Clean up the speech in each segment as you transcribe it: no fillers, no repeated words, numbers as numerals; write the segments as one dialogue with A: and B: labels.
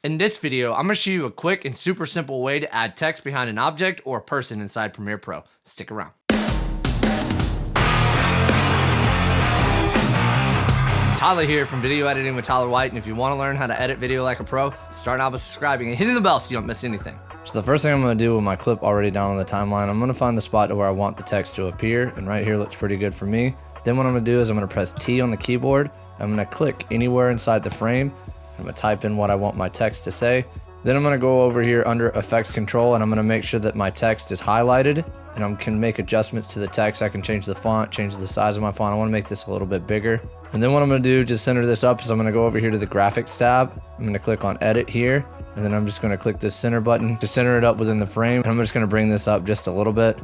A: In this video, I'm going to show you a quick and super simple way to add text behind an object or a person inside Premiere Pro. Stick around. Tyler here from Video Editing with Tyler White, and if you want to learn how to edit video like a pro, start out by subscribing and hitting the bell so you don't miss anything. So the first thing I'm going to do with my clip already down on the timeline, I'm going to find the spot to where I want the text to appear, and right here looks pretty good for me. Then what I'm going to do is I'm going to press T on the keyboard. I'm going to click anywhere inside the frame. I'm going to type in what I want my text to say. Then I'm going to go over here under Effects Control, and I'm going to make sure that my text is highlighted, and I can make adjustments to the text. I can change the font, change the size of my font. I want to make this a little bit bigger. And then what I'm going to do to center this up is I'm going to go over here to the Graphics tab. I'm going to click on Edit here, and then I'm just going to click this center button to center it up within the frame. And I'm just going to bring this up just a little bit.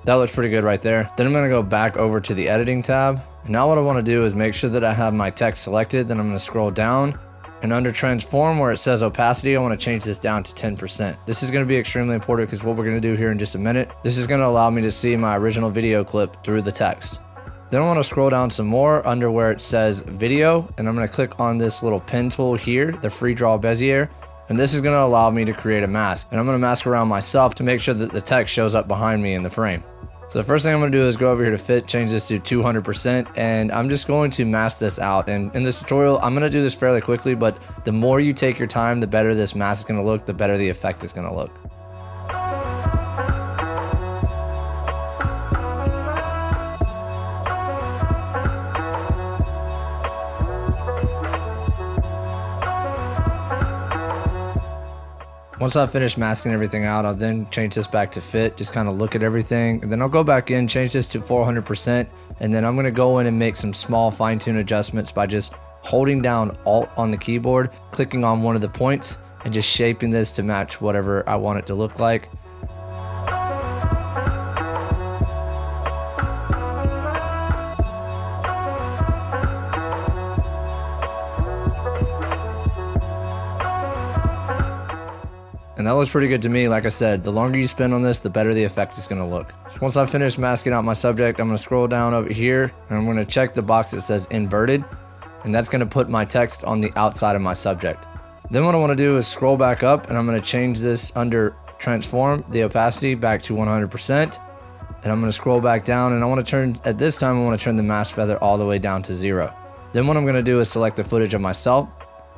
A: That looks pretty good right there. Then I'm going to go back over to the Editing tab. And now what I want to do is make sure that I have my text selected. Then I'm going to scroll down. And under Transform, where it says Opacity, I want to change this down to 10%. This is going to be extremely important because what we're going to do here in just a minute, this is going to allow me to see my original video clip through the text. Then I want to scroll down some more under where it says Video, and I'm going to click on this little pen tool here, the Free Draw Bezier, and this is going to allow me to create a mask. And I'm going to mask around myself to make sure that the text shows up behind me in the frame. So the first thing I'm going to do is go over here to Fit, change this to 200%, and I'm just going to mask this out. And in this tutorial, I'm going to do this fairly quickly, but the more you take your time, the better this mask is going to look, the better the effect is going to look. Once I've finished masking everything out, I'll then change this back to Fit, just kind of look at everything. And then I'll go back in, change this to 400%. And then I'm going to go in and make some small fine-tune adjustments by just holding down Alt on the keyboard, clicking on one of the points, and just shaping this to match whatever I want it to look like. And that looks pretty good to me. Like I said, the longer you spend on this, the better the effect is going to look. So once I've finished masking out my subject, I'm going to scroll down over here, and I'm going to check the box that says inverted, and that's going to put my text on the outside of my subject. Then what I want to do is scroll back up, and I'm going to change this under Transform, the opacity back to 100%, and I'm going to scroll back down, and I want to turn, at this time, I want to turn the mask feather all the way down to 0. Then what I'm going to do is select the footage of myself,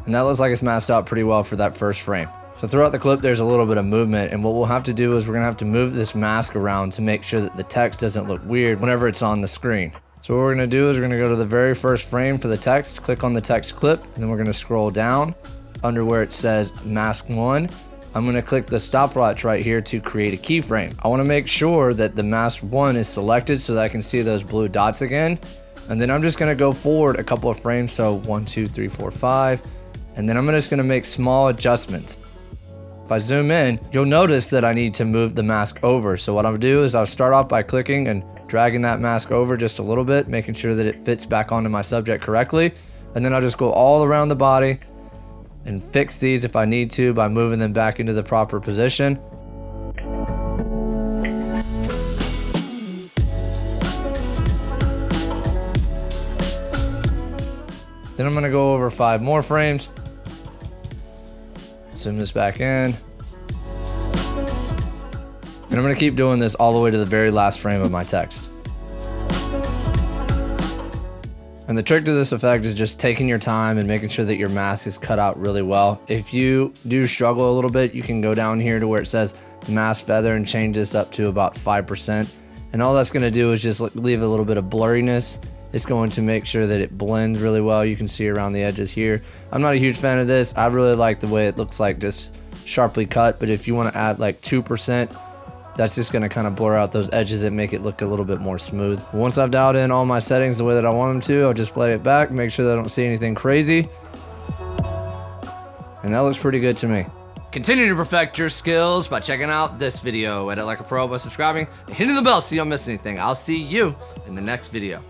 A: and that looks like it's masked out pretty well for that first frame. So throughout the clip, there's a little bit of movement, and what we'll have to do is we're going to have to move this mask around to make sure that the text doesn't look weird whenever it's on the screen. So what we're going to do is we're going to go to the very first frame for the text, click on the text clip, and then we're going to scroll down under where it says Mask 1. I'm going to click the stopwatch right here to create a keyframe. I want to make sure that the Mask 1 is selected so that I can see those blue dots again. And then I'm just going to go forward a couple of frames, so 1, 2, 3, 4, 5. And then I'm just going to make small adjustments. If I zoom in, you'll notice that I need to move the mask over. So what I'll do is I'll start off by clicking and dragging that mask over just a little bit, making sure that it fits back onto my subject correctly. And then I'll just go all around the body and fix these if I need to by moving them back into the proper position. Then I'm going to go over 5 more frames. Zoom this back in. And I'm going to keep doing this all the way to the very last frame of my text. And the trick to this effect is just taking your time and making sure that your mask is cut out really well. If you do struggle a little bit, you can go down here to where it says mask feather and change this up to about 5%. And all that's going to do is just leave a little bit of blurriness. It's going to make sure that it blends really well. You can see around the edges here. I'm not a huge fan of this. I really like the way it looks like just sharply cut, but if you want to add like 2%, that's just going to kind of blur out those edges and make it look a little bit more smooth. Once I've dialed in all my settings the way that I want them to, I'll just play it back, make sure that I don't see anything crazy. And that looks pretty good to me. Continue to perfect your skills by checking out this video. Edit like a pro by subscribing and hitting the bell so you don't miss anything. I'll see you in the next video.